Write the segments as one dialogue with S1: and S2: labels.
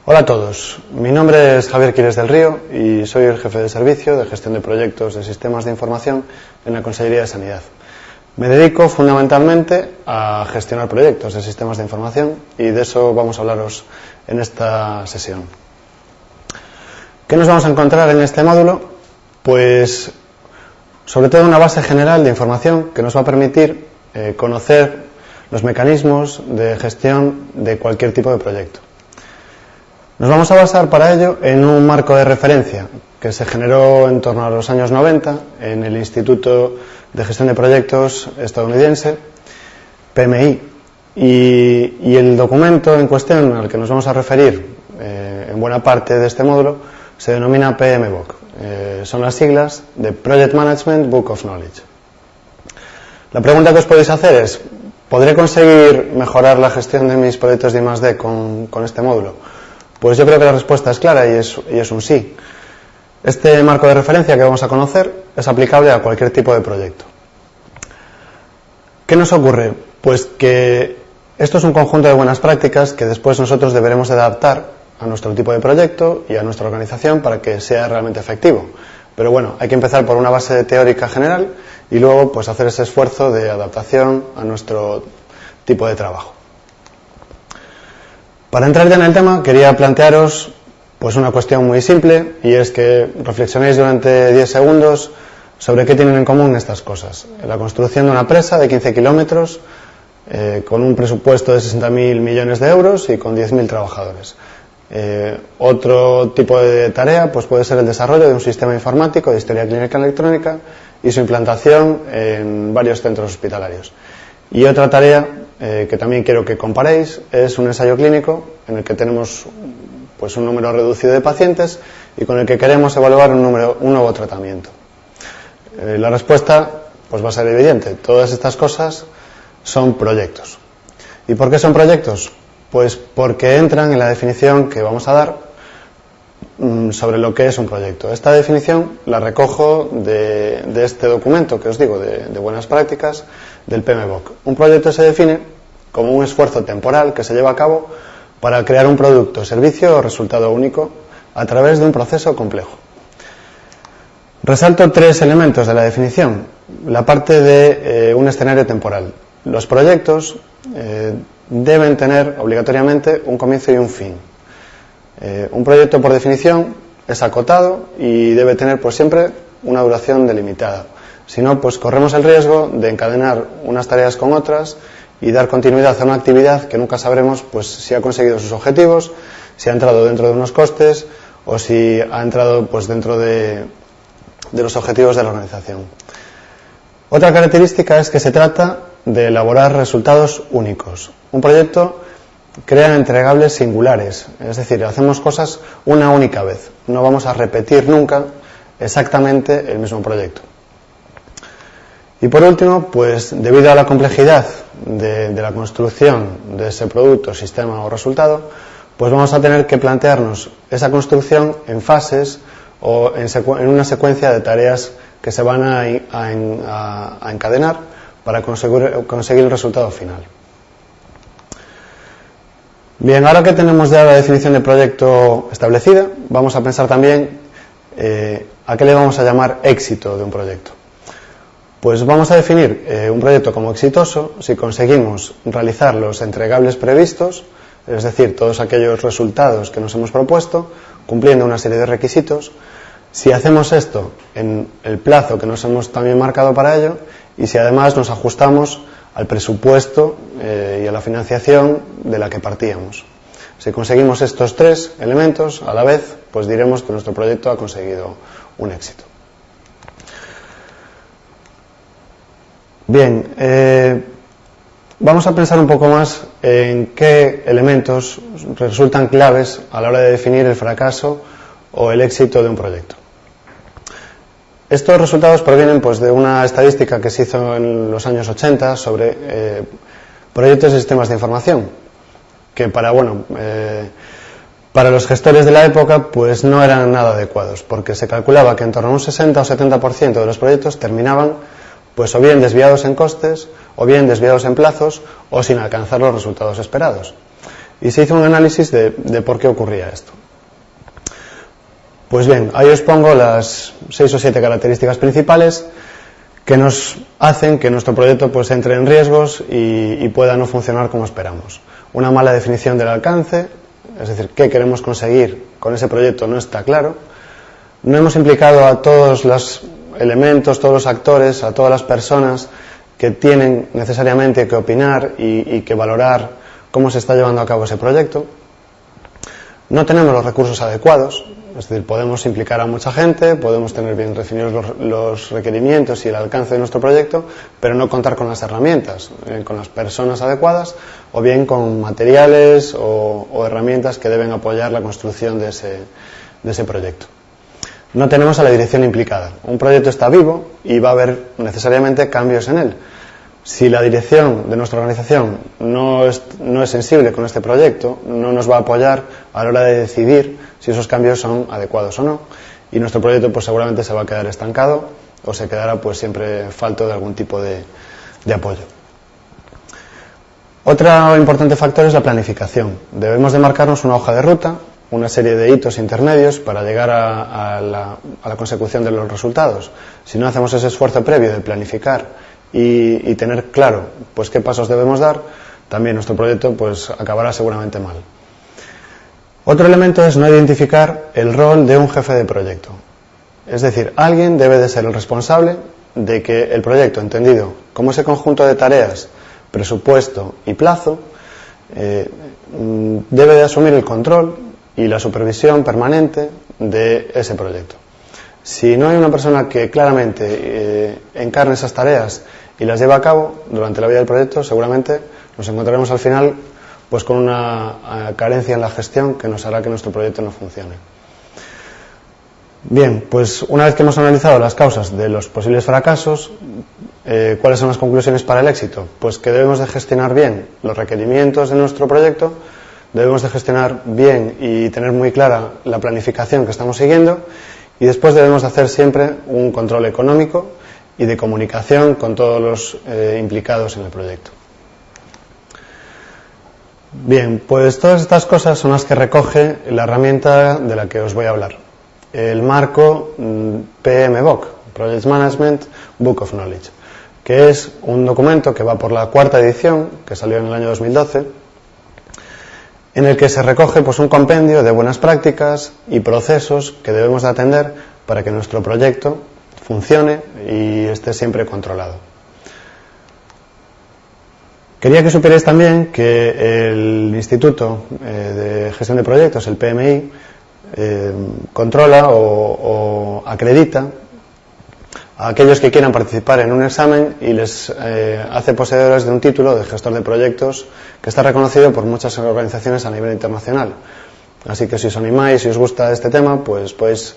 S1: Hola a todos, mi nombre es Javier Quires del Río y soy el jefe de servicio de gestión de proyectos de sistemas de información en la Consellería de Sanidad. Me dedico fundamentalmente a gestionar proyectos de sistemas de información y de eso vamos a hablaros en esta sesión. ¿Qué nos vamos a encontrar en este módulo? Pues sobre todo una base general de información que nos va a permitir conocer los mecanismos de gestión de cualquier tipo de proyecto. Nos vamos a basar para ello en un marco de referencia que se generó en torno a los años 90 en el Instituto de Gestión de Proyectos estadounidense, PMI, y el documento en cuestión al que nos vamos a referir en buena parte de este módulo se denomina PMBOK. Son las siglas de Project Management Book of Knowledge. La pregunta que os podéis hacer es: ¿podré conseguir mejorar la gestión de mis proyectos de I+D con este módulo? Pues yo creo que la respuesta es clara y es un sí. Este marco de referencia que vamos a conocer es aplicable a cualquier tipo de proyecto. ¿Qué nos ocurre? Pues que esto es un conjunto de buenas prácticas que después nosotros deberemos adaptar a nuestro tipo de proyecto y a nuestra organización para que sea realmente efectivo. Pero bueno, hay que empezar por una base teórica general y luego pues hacer ese esfuerzo de adaptación a nuestro tipo de trabajo. Para entrar ya en el tema, quería plantearos pues una cuestión muy simple, y es que reflexionéis durante 10 segundos sobre qué tienen en común estas cosas. La construcción de una presa de 15 kilómetros con un presupuesto de 60.000 millones de euros y con 10.000 trabajadores. Otro tipo de tarea pues puede ser el desarrollo de un sistema informático de historia clínica electrónica y su implantación en varios centros hospitalarios. Y otra tarea que también quiero que comparéis es un ensayo clínico en el que tenemos pues un número reducido de pacientes y con el que queremos evaluar un nuevo tratamiento. La respuesta pues va a ser evidente. Todas estas cosas son proyectos. ¿Y por qué son proyectos? Pues porque entran en la definición que vamos a dar sobre lo que es un proyecto. Esta definición la recojo de este documento que os digo, de buenas prácticas, del PMBOK. Un proyecto se define como un esfuerzo temporal que se lleva a cabo para crear un producto, servicio o resultado único a través de un proceso complejo. Resalto 3 elementos de la definición. La parte de un escenario temporal. Los proyectos deben tener obligatoriamente un comienzo y un fin. Un proyecto, por definición, es acotado y debe tener pues siempre una duración delimitada. Si no, pues corremos el riesgo de encadenar unas tareas con otras y dar continuidad a una actividad que nunca sabremos pues si ha conseguido sus objetivos, si ha entrado dentro de unos costes o si ha entrado pues dentro de los objetivos de la organización. Otra característica es que se trata de elaborar resultados únicos. Un proyecto crea entregables singulares, es decir, hacemos cosas una única vez. No vamos a repetir nunca exactamente el mismo proyecto. Y por último, pues debido a la complejidad de la construcción de ese producto, sistema o resultado, pues vamos a tener que plantearnos esa construcción en fases o en una secuencia de tareas que se van a encadenar para conseguir el resultado final. Bien, ahora que tenemos ya la definición de proyecto establecida, vamos a pensar también a qué le vamos a llamar éxito de un proyecto. Pues vamos a definir un proyecto como exitoso si conseguimos realizar los entregables previstos, es decir, todos aquellos resultados que nos hemos propuesto, cumpliendo una serie de requisitos, si hacemos esto en el plazo que nos hemos también marcado para ello y si además nos ajustamos al presupuesto y a la financiación de la que partíamos. Si conseguimos estos 3 elementos a la vez, pues diremos que nuestro proyecto ha conseguido un éxito. Bien, vamos a pensar un poco más en qué elementos resultan claves a la hora de definir el fracaso o el éxito de un proyecto. Estos resultados provienen pues de una estadística que se hizo en los años 80 sobre proyectos de sistemas de información, que para los gestores de la época pues no eran nada adecuados, porque se calculaba que en torno a un 60 o 70% de los proyectos terminaban pues o bien desviados en costes, o bien desviados en plazos, o sin alcanzar los resultados esperados. y se hizo un análisis de por qué ocurría esto. Pues bien, ahí os pongo las 6 o 7 características principales que nos hacen que nuestro proyecto pues entre en riesgos y pueda no funcionar como esperamos. Una mala definición del alcance, es decir, qué queremos conseguir con ese proyecto no está claro. No hemos implicado a todos los elementos, todos los actores, a todas las personas que tienen necesariamente que opinar y que valorar cómo se está llevando a cabo ese proyecto. No tenemos los recursos adecuados, es decir, podemos implicar a mucha gente, podemos tener bien definidos los requerimientos y el alcance de nuestro proyecto, pero no contar con las herramientas, con las personas adecuadas, o bien con materiales o herramientas que deben apoyar la construcción de ese proyecto. No tenemos a la dirección implicada. Un proyecto está vivo y va a haber necesariamente cambios en él. Si la dirección de nuestra organización no es sensible con este proyecto, no nos va a apoyar a la hora de decidir si esos cambios son adecuados o no, y nuestro proyecto pues seguramente se va a quedar estancado o se quedará pues siempre falto de algún tipo de apoyo. Otro importante factor es la planificación. Debemos de marcarnos una hoja de ruta, una serie de hitos intermedios para llegar a la consecución de los resultados. Si no hacemos ese esfuerzo previo de planificar y tener claro pues qué pasos debemos dar, también nuestro proyecto pues acabará seguramente mal. Otro elemento es no identificar el rol de un jefe de proyecto. Es decir, alguien debe de ser el responsable de que el proyecto, entendido como ese conjunto de tareas, presupuesto y plazo, debe de asumir el control y la supervisión permanente de ese proyecto. Si no hay una persona que claramente encarne esas tareas y las lleve a cabo durante la vida del proyecto, seguramente nos encontraremos al final pues con una carencia en la gestión que nos hará que nuestro proyecto no funcione. Bien, pues una vez que hemos analizado las causas de los posibles fracasos, ¿cuáles son las conclusiones para el éxito? Pues que debemos de gestionar bien los requerimientos de nuestro proyecto, debemos de gestionar bien y tener muy clara la planificación que estamos siguiendo, y después debemos de hacer siempre un control económico y de comunicación con todos los implicados en el proyecto. Bien, pues todas estas cosas son las que recoge la herramienta de la que os voy a hablar. El marco PMBOK, Project Management Book of Knowledge, que es un documento que va por la 4ª edición, que salió en el año 2012, en el que se recoge pues un compendio de buenas prácticas y procesos que debemos de atender para que nuestro proyecto funcione y esté siempre controlado. Quería que supierais también que el Instituto de Gestión de Proyectos, el PMI, controla o acredita a aquellos que quieran participar en un examen y les hace poseedores de un título de gestor de proyectos que está reconocido por muchas organizaciones a nivel internacional. Así que si os animáis, si os gusta este tema, pues podéis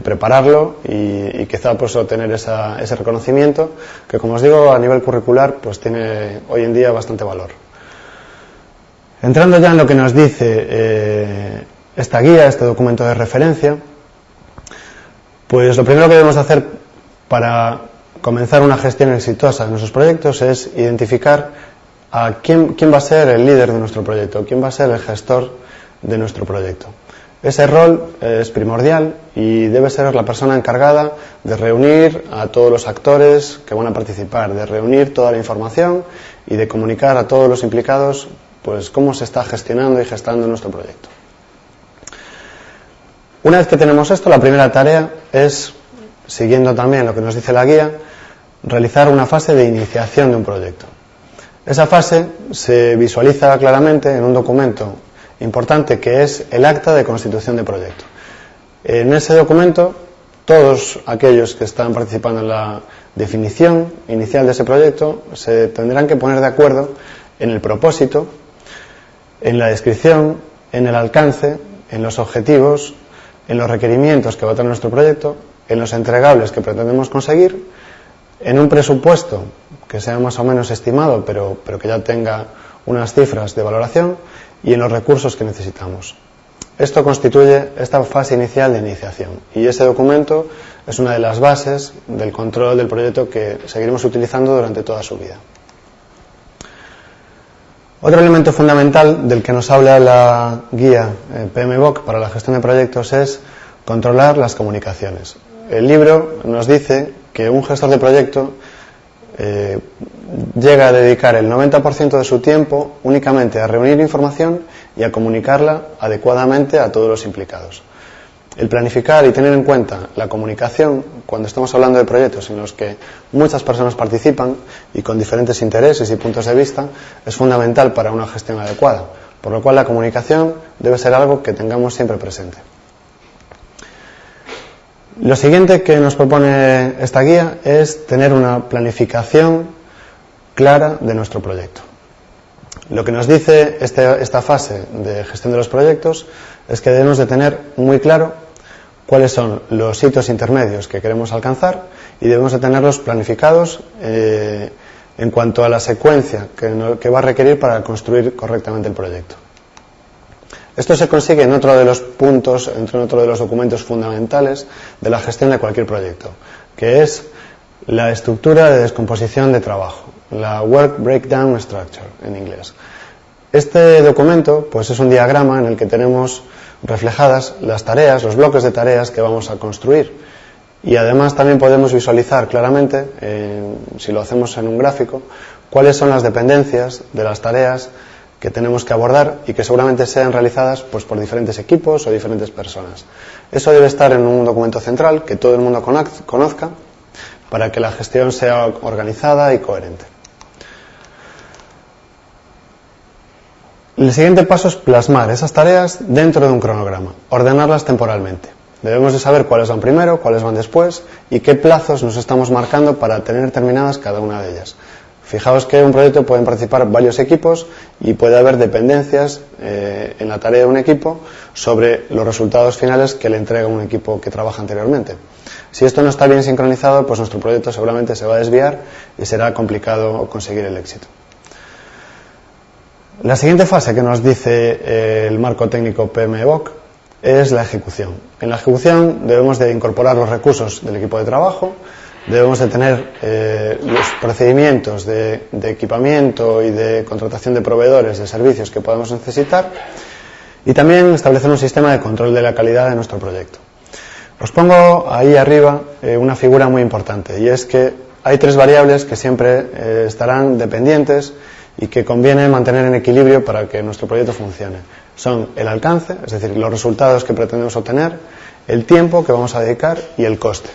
S1: prepararlo y quizá pues obtener ese reconocimiento que, como os digo, a nivel curricular pues tiene hoy en día bastante valor. Entrando ya en lo que nos dice esta guía, este documento de referencia, pues lo primero que debemos hacer para comenzar una gestión exitosa de nuestros proyectos es identificar a quién va a ser el líder de nuestro proyecto, quién va a ser el gestor de nuestro proyecto. Ese rol es primordial y debe ser la persona encargada de reunir a todos los actores que van a participar, de reunir toda la información y de comunicar a todos los implicados pues cómo se está gestionando y gestando nuestro proyecto. Una vez que tenemos esto, la primera tarea es, siguiendo también lo que nos dice la guía, realizar una fase de iniciación de un proyecto. Esa fase se visualiza claramente en un documento importante que es el acta de constitución de proyecto. En ese documento, todos aquellos que están participando en la definición inicial de ese proyecto se tendrán que poner de acuerdo en el propósito, en la descripción, en el alcance, en los objetivos, en los requerimientos que va a tener nuestro proyecto, en los entregables que pretendemos conseguir, en un presupuesto que sea más o menos estimado, pero que ya tenga unas cifras de valoración, y en los recursos que necesitamos. Esto constituye esta fase inicial de iniciación, y ese documento es una de las bases del control del proyecto que seguiremos utilizando durante toda su vida. Otro elemento fundamental del que nos habla la guía PMBOK para la gestión de proyectos es controlar las comunicaciones. El libro nos dice que un gestor de proyecto llega a dedicar el 90% de su tiempo únicamente a reunir información y a comunicarla adecuadamente a todos los implicados. El planificar y tener en cuenta la comunicación cuando estamos hablando de proyectos en los que muchas personas participan y con diferentes intereses y puntos de vista es fundamental para una gestión adecuada, por lo cual la comunicación debe ser algo que tengamos siempre presente. Lo siguiente que nos propone esta guía es tener una planificación clara de nuestro proyecto. Lo que nos dice esta fase de gestión de los proyectos es que debemos de tener muy claro cuáles son los hitos intermedios que queremos alcanzar y debemos de tenerlos planificados en cuanto a la secuencia que va a requerir para construir correctamente el proyecto. Esto se consigue en otro de los puntos, en otro de los documentos fundamentales de la gestión de cualquier proyecto, que es la estructura de descomposición de trabajo, la Work Breakdown Structure en inglés. Este documento pues es un diagrama en el que tenemos reflejadas las tareas, los bloques de tareas que vamos a construir y además también podemos visualizar claramente, si lo hacemos en un gráfico, cuáles son las dependencias de las tareas que tenemos que abordar y que seguramente sean realizadas pues por diferentes equipos o diferentes personas. Eso debe estar en un documento central que todo el mundo conozca para que la gestión sea organizada y coherente. El siguiente paso es plasmar esas tareas dentro de un cronograma, ordenarlas temporalmente. Debemos de saber cuáles van primero, cuáles van después y qué plazos nos estamos marcando para tener terminadas cada una de ellas. Fijaos que en un proyecto pueden participar varios equipos y puede haber dependencias en la tarea de un equipo sobre los resultados finales que le entrega un equipo que trabaja anteriormente. Si esto no está bien sincronizado, pues nuestro proyecto seguramente se va a desviar y será complicado conseguir el éxito. La siguiente fase que nos dice el marco técnico PMBOK es la ejecución. En la ejecución debemos de incorporar los recursos del equipo de trabajo, debemos de tener los procedimientos de equipamiento y de contratación de proveedores de servicios que podemos necesitar y también establecer un sistema de control de la calidad de nuestro proyecto. Os pongo ahí arriba una figura muy importante y es que hay tres variables que siempre estarán dependientes y que conviene mantener en equilibrio para que nuestro proyecto funcione. Son el alcance, es decir, los resultados que pretendemos obtener, el tiempo que vamos a dedicar y el coste.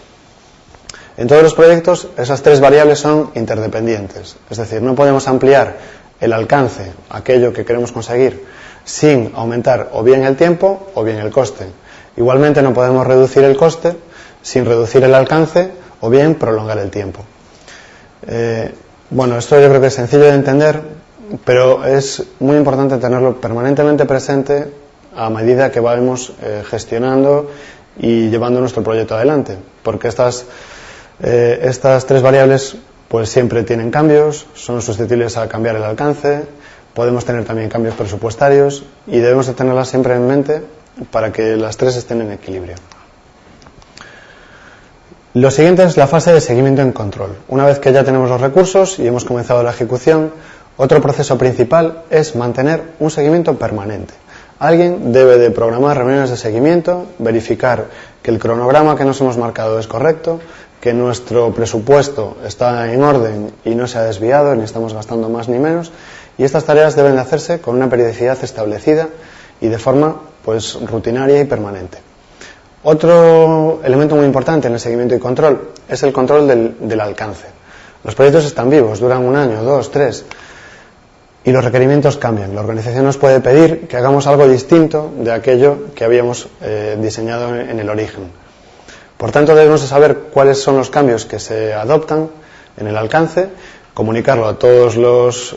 S1: En todos los proyectos esas tres variables son interdependientes, es decir, no podemos ampliar el alcance, aquello que queremos conseguir, sin aumentar o bien el tiempo o bien el coste. Igualmente no podemos reducir el coste sin reducir el alcance o bien prolongar el tiempo. Bueno, esto yo creo que es sencillo de entender, pero es muy importante tenerlo permanentemente presente a medida que vamos gestionando y llevando nuestro proyecto adelante, porque estas tres variables pues siempre tienen cambios, son susceptibles a cambiar el alcance, podemos tener también cambios presupuestarios y debemos de tenerlas siempre en mente para que las tres estén en equilibrio. Lo siguiente es la fase de seguimiento en control. Una vez que ya tenemos los recursos y hemos comenzado la ejecución, otro proceso principal es mantener un seguimiento permanente. Alguien debe de programar reuniones de seguimiento, verificar que el cronograma que nos hemos marcado es correcto, que nuestro presupuesto está en orden y no se ha desviado, ni estamos gastando más ni menos, y estas tareas deben de hacerse con una periodicidad establecida y de forma pues rutinaria y permanente. Otro elemento muy importante en el seguimiento y control es el control del alcance. Los proyectos están vivos, duran 1 año, 2, 3 y los requerimientos cambian. La organización nos puede pedir que hagamos algo distinto de aquello que habíamos diseñado en el origen. Por tanto, debemos de saber cuáles son los cambios que se adoptan en el alcance, comunicarlo a todos los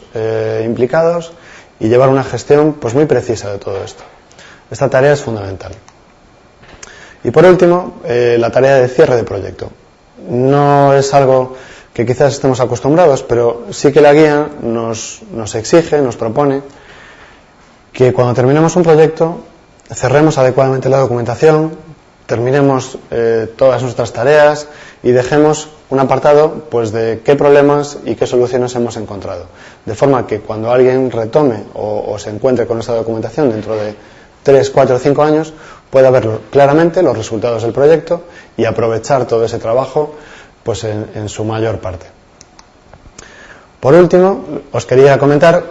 S1: implicados y llevar una gestión pues muy precisa de todo esto. Esta tarea es fundamental. Y por último, la tarea de cierre de proyecto. No es algo que quizás estemos acostumbrados, pero sí que la guía nos exige, nos propone que cuando terminemos un proyecto cerremos adecuadamente la documentación, terminemos todas nuestras tareas y dejemos un apartado pues de qué problemas y qué soluciones hemos encontrado, de forma que cuando alguien retome o se encuentre con esta documentación dentro de 3, 4 o 5 años pueda ver claramente los resultados del proyecto y aprovechar todo ese trabajo pues en su mayor parte. Por último, os quería comentar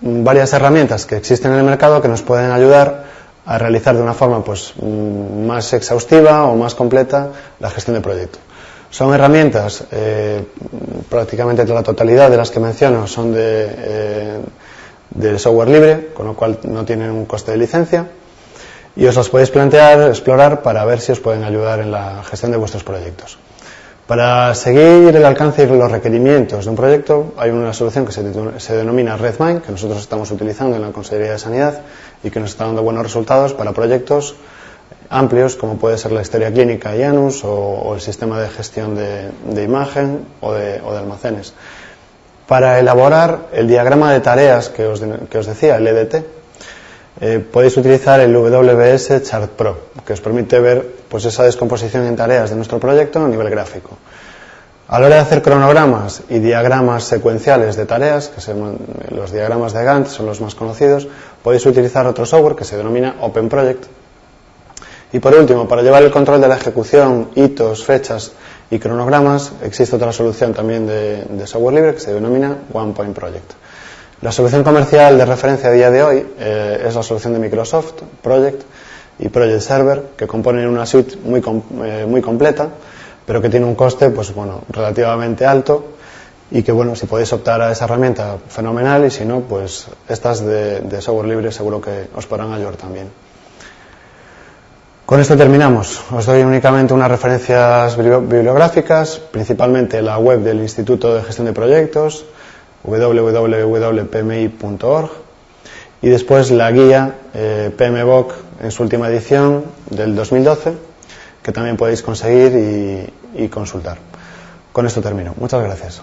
S1: varias herramientas que existen en el mercado que nos pueden ayudar a realizar de una forma pues más exhaustiva o más completa la gestión de proyectos. Son herramientas, prácticamente la totalidad de las que menciono son de software libre, con lo cual no tienen un coste de licencia, y os las podéis plantear, explorar para ver si os pueden ayudar en la gestión de vuestros proyectos. Para seguir el alcance y los requerimientos de un proyecto hay una solución que se denomina RedMind, que nosotros estamos utilizando en la Consejería de Sanidad y que nos está dando buenos resultados para proyectos amplios como puede ser la historia clínica IANUS o el sistema de gestión de imagen o de almacenes. Para elaborar el diagrama de tareas que os decía, el EDT, podéis utilizar el WBS Chart Pro, que os permite ver pues esa descomposición en tareas de nuestro proyecto a nivel gráfico. A la hora de hacer cronogramas y diagramas secuenciales de tareas, que son los diagramas de Gantt, son los más conocidos, podéis utilizar otro software que se denomina Open Project. Y por último, para llevar el control de la ejecución, hitos, fechas y cronogramas, existe otra solución también de software libre que se denomina OnePoint Project. La solución comercial de referencia a día de hoy es la solución de Microsoft, Project y Project Server, que componen una suite muy completa, pero que tiene un coste pues bueno, relativamente alto y que bueno, si podéis optar a esa herramienta, fenomenal, y si no, pues estas de software libre seguro que os podrán ayudar también. Con esto terminamos. Os doy únicamente unas referencias bibliográficas, principalmente la web del Instituto de Gestión de Proyectos, www.pmi.org, y después la guía PMBOK en su última edición del 2012, que también podéis conseguir y consultar. Con esto termino. Muchas gracias.